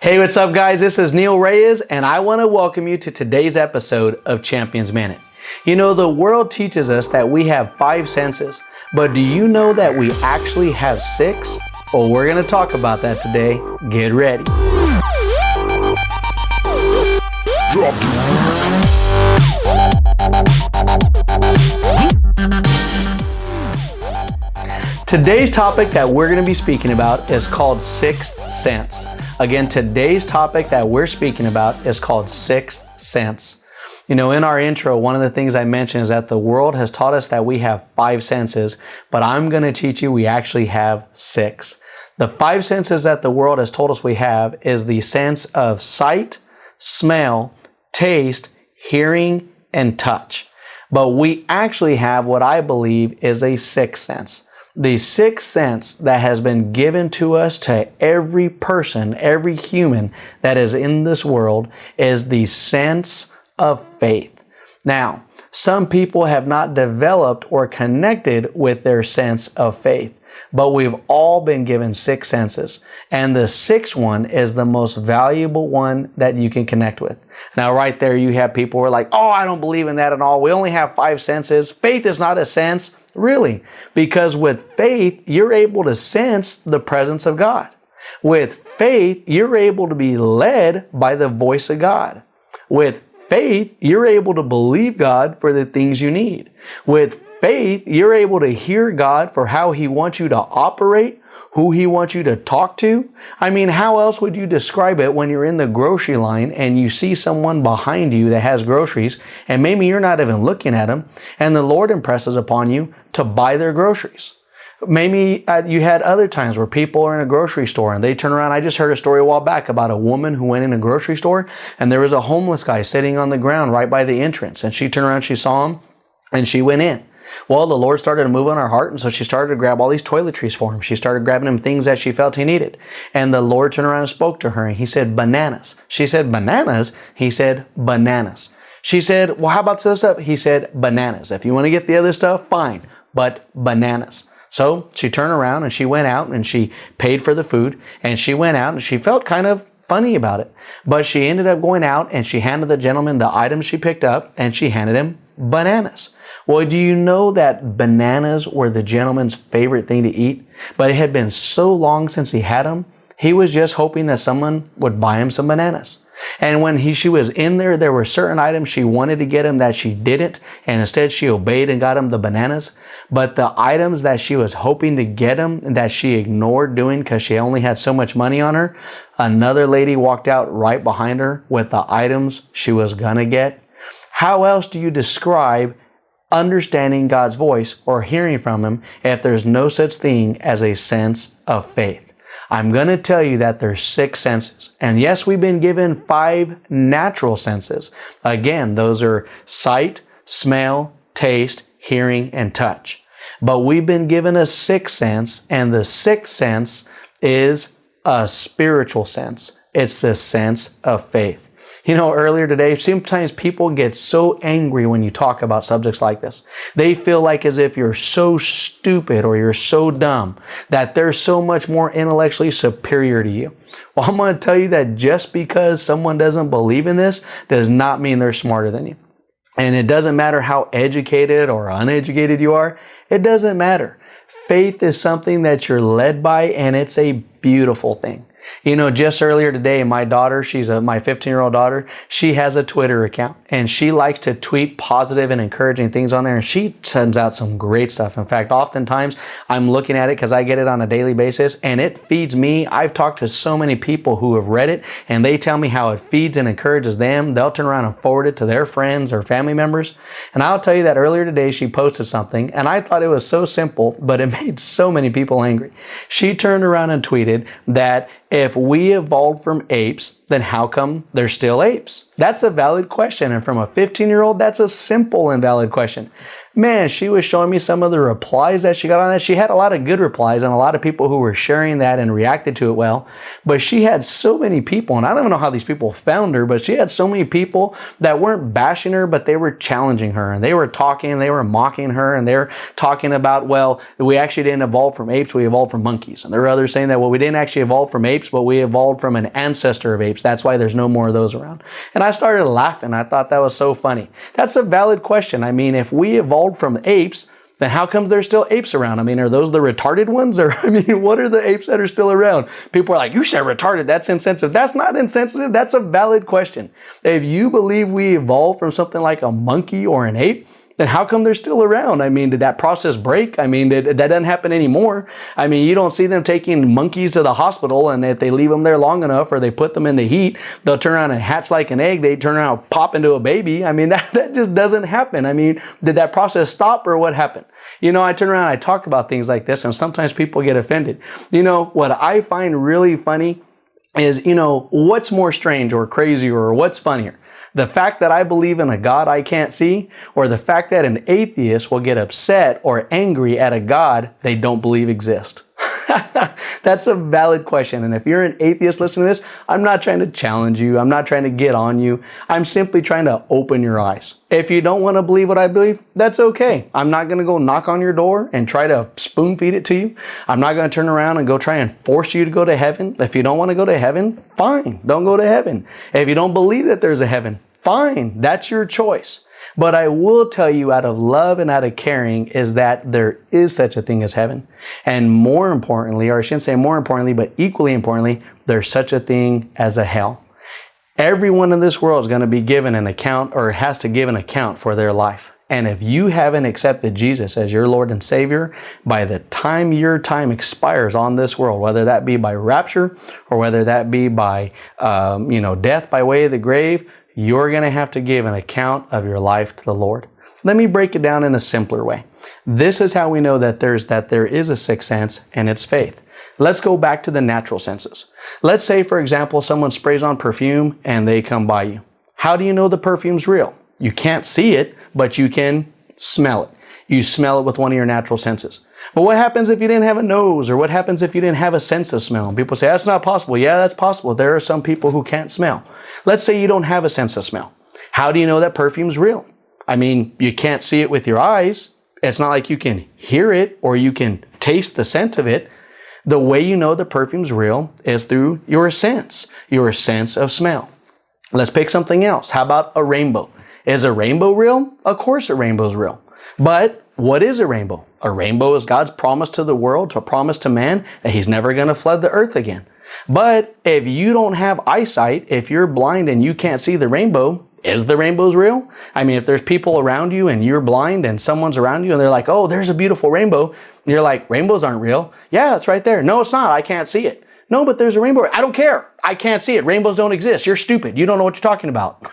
Hey, what's up guys? This is Neal Reyes and I want to welcome you to today's episode of Champions Minute. You know, the world teaches us that we have 5 senses, but do you know that we actually have 6? Well, we're going to talk about that today. Get ready. Today's topic that we're going to be speaking about is called sixth sense. Again, today's topic that we're speaking about is called sixth sense. You know, in our intro, one of the things I mentioned is that the world has taught us that we have 5 senses, but I'm going to teach you we actually have 6. The 5 senses that the world has told us we have is the sense of sight, smell, taste, hearing, and touch. But we actually have what I believe is a 6th sense. The 6th sense that has been given to us, to every person, every human that is in this world, is the sense of faith. Now, some people have not developed or connected with their sense of faith, but we've all been given 6 senses. And the 6th one is the most valuable one that you can connect with. Now, right there, you have people who are like, oh, I don't believe in that at all. We only have 5 senses. Faith is not a sense. Really, because with faith, you're able to sense the presence of God. With faith, you're able to be led by the voice of God. With faith, you're able to believe God for the things you need. With faith, you're able to hear God for how He wants you to operate, who He wants you to talk to. I mean, how else would you describe it when you're in the grocery line and you see someone behind you that has groceries and maybe you're not even looking at them and the Lord impresses upon you to buy their groceries? Maybe you had other times where people are in a grocery store and they turn around. I just heard a story a while back about a woman who went in a grocery store and there was a homeless guy sitting on the ground right by the entrance, and she turned around, she saw him, and she went in. Well, the Lord started to move on her heart, and so she started to grab all these toiletries for him. She started grabbing him things that she felt he needed. And the Lord turned around and spoke to her, and He said, bananas. She said, bananas? He said, bananas. She said, well, how about this stuff? He said, bananas. If you want to get the other stuff, fine, but bananas. So she turned around and she went out and she paid for the food, and she went out and she felt kind of funny about it. But she ended up going out and she handed the gentleman the items she picked up, and she handed him bananas. Well, do you know that bananas were the gentleman's favorite thing to eat? But it had been so long since he had them, he was just hoping that someone would buy him some bananas. And when she was in there were certain items she wanted to get him that she didn't, and instead she obeyed and got him the bananas. But the items that she was hoping to get him and that she ignored doing because she only had so much money on her, another lady walked out right behind her with the items she was gonna get. How else do you describe understanding God's voice or hearing from Him if there's no such thing as a sense of faith? I'm going to tell you that there's 6 senses. And yes, we've been given 5 natural senses. Again, those are sight, smell, taste, hearing, and touch. But we've been given a 6th sense, and the 6th sense is a spiritual sense. It's the sense of faith. You know, earlier today, sometimes people get so angry when you talk about subjects like this. They feel like as if you're so stupid or you're so dumb that they're so much more intellectually superior to you. Well, I'm going to tell you that just because someone doesn't believe in this does not mean they're smarter than you. And it doesn't matter how educated or uneducated you are. It doesn't matter. Faith is something that you're led by, and it's a beautiful thing. You know, just earlier today, my daughter, my 15-year-old daughter, she has a Twitter account, and she likes to tweet positive and encouraging things on there, and she sends out some great stuff. In fact, oftentimes I'm looking at it because I get it on a daily basis, and it feeds me. I've talked to so many people who have read it, and they tell me how it feeds and encourages them. They'll turn around and forward it to their friends or family members. And I'll tell you that earlier today, she posted something, and I thought it was so simple, but it made so many people angry. She turned around and tweeted that if we evolved from apes, then how come they're still apes? That's a valid question. And from a 15-year-old, that's a simple and valid question. Man, she was showing me some of the replies that she got on that. She had a lot of good replies and a lot of people who were sharing that and reacted to it well. But she had so many people, and I don't know how these people found her, but she had so many people that weren't bashing her, but they were challenging her, and they were talking, they were mocking her, and they're talking about, well, we actually didn't evolve from apes, we evolved from monkeys. And there were others saying that, well, we didn't actually evolve from apes, but we evolved from an ancestor of apes. That's why there's no more of those around. And I started laughing. I thought that was so funny. That's a valid question. I mean, if we evolved from apes, then how come there's still apes around? I mean, are those the retarded ones? Or, I mean, what are the apes that are still around? People are like, you said retarded, that's insensitive. That's not insensitive, that's a valid question. If you believe we evolved from something like a monkey or an ape, then how come they're still around? I mean, did that process break? I mean, that doesn't happen anymore. I mean, you don't see them taking monkeys to the hospital, and if they leave them there long enough or they put them in the heat, they'll turn around and hatch like an egg. They turn around and pop into a baby. I mean, that just doesn't happen. I mean, did that process stop or what happened? You know, I turn around, I talk about things like this, and sometimes people get offended. You know, what I find really funny is, you know, what's more strange or crazy or what's funnier? The fact that I believe in a God I can't see, or the fact that an atheist will get upset or angry at a God they don't believe exists? That's a valid question. And if you're an atheist listening to this, I'm not trying to challenge you. I'm not trying to get on you. I'm simply trying to open your eyes. If you don't want to believe what I believe, that's okay. I'm not going to go knock on your door and try to spoon feed it to you. I'm not going to turn around and go try and force you to go to heaven. If you don't want to go to heaven, fine, don't go to heaven. If you don't believe that there's a heaven, fine, that's your choice. But I will tell you, out of love and out of caring, is that there is such a thing as heaven. And more importantly, or I shouldn't say more importantly, but equally importantly, there's such a thing as a hell. Everyone in this world is going to be given an account, or has to give an account for their life. And if you haven't accepted Jesus as your Lord and Savior, by the time your time expires on this world, whether that be by rapture or whether that be by death by way of the grave, you're going to have to give an account of your life to the Lord. Let me break it down in a simpler way. This is how we know that there is a sixth sense, and it's faith. Let's go back to the natural senses. Let's say, for example, someone sprays on perfume and they come by you. How do you know the perfume's real? You can't see it, but you can smell it. You smell it with one of your natural senses. But what happens if you didn't have a nose, or what happens if you didn't have a sense of smell? And people say, that's not possible. Yeah, that's possible. There are some people who can't smell. Let's say you don't have a sense of smell. How do you know that perfume's real? I mean, you can't see it with your eyes. It's not like you can hear it or you can taste the scent of it. The way you know the perfume's real is through your sense of smell. Let's pick something else. How about a rainbow? Is a rainbow real? Of course a rainbow's real. But what is a rainbow? A rainbow is God's promise to the world, a promise to man, that He's never going to flood the earth again. But if you don't have eyesight, if you're blind and you can't see the rainbow, is the rainbows real? I mean, if there's people around you and you're blind and someone's around you and they're like, oh, there's a beautiful rainbow. And you're like, rainbows aren't real. Yeah, it's right there. No, it's not. I can't see it. No, but there's a rainbow. I don't care. I can't see it. Rainbows don't exist. You're stupid. You don't know what you're talking about.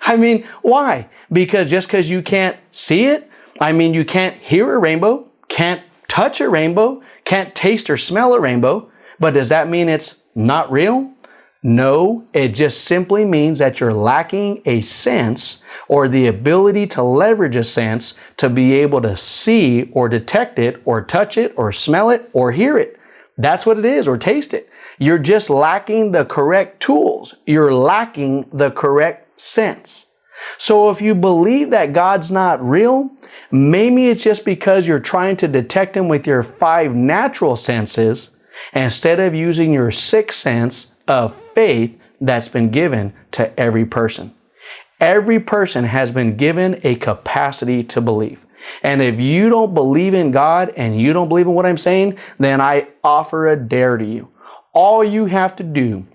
I mean, why? Because just because you can't see it, I mean, you can't hear a rainbow, can't touch a rainbow, can't taste or smell a rainbow. But does that mean it's not real? No, it just simply means that you're lacking a sense, or the ability to leverage a sense to be able to see or detect it or touch it or smell it or hear it. That's what it is, or taste it. You're just lacking the correct tools. You're lacking the correct sense. So if you believe that God's not real, maybe it's just because you're trying to detect Him with your 5 natural senses instead of using your 6th sense of faith that's been given to every person. Every person has been given a capacity to believe. And if you don't believe in God and you don't believe in what I'm saying, then I offer a dare to you. All you have to do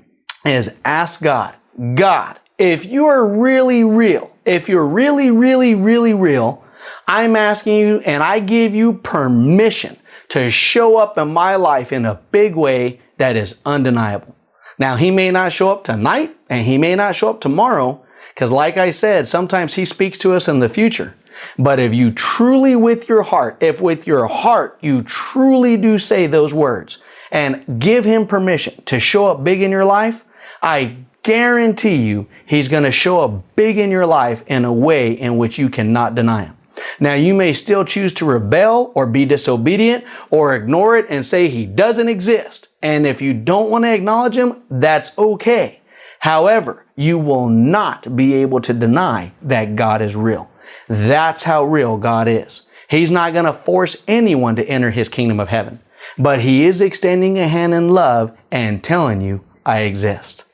is ask God, God, if you are really real, if you're really, really, really real, I'm asking you and I give you permission to show up in my life in a big way that is undeniable. Now, He may not show up tonight and He may not show up tomorrow, because like I said, sometimes He speaks to us in the future. But if you truly with your heart, if with your heart you truly do say those words and give Him permission to show up big in your life, I guarantee you He's going to show up big in your life in a way in which you cannot deny Him. Now, you may still choose to rebel or be disobedient or ignore it and say he doesn't exist. And if you don't want to acknowledge him, that's okay. However, you will not be able to deny that God is real. That's how real God is. He's not going to force anyone to enter his kingdom of heaven, but he is extending a hand in love and telling you, I exist.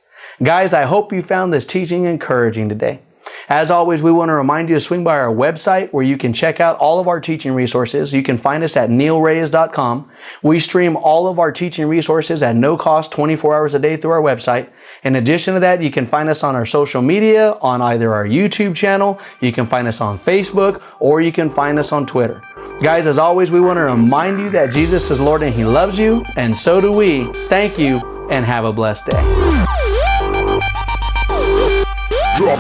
Guys, I hope you found this teaching encouraging today. As always, we want to remind you to swing by our website where you can check out all of our teaching resources. You can find us at nealreyes.com. We stream all of our teaching resources at no cost 24 hours a day through our website. In addition to that, you can find us on our social media, on either our YouTube channel, you can find us on Facebook, or you can find us on Twitter. Guys, as always, we want to remind you that Jesus is Lord and he loves you, and so do we. Thank you, and have a blessed day. Drop.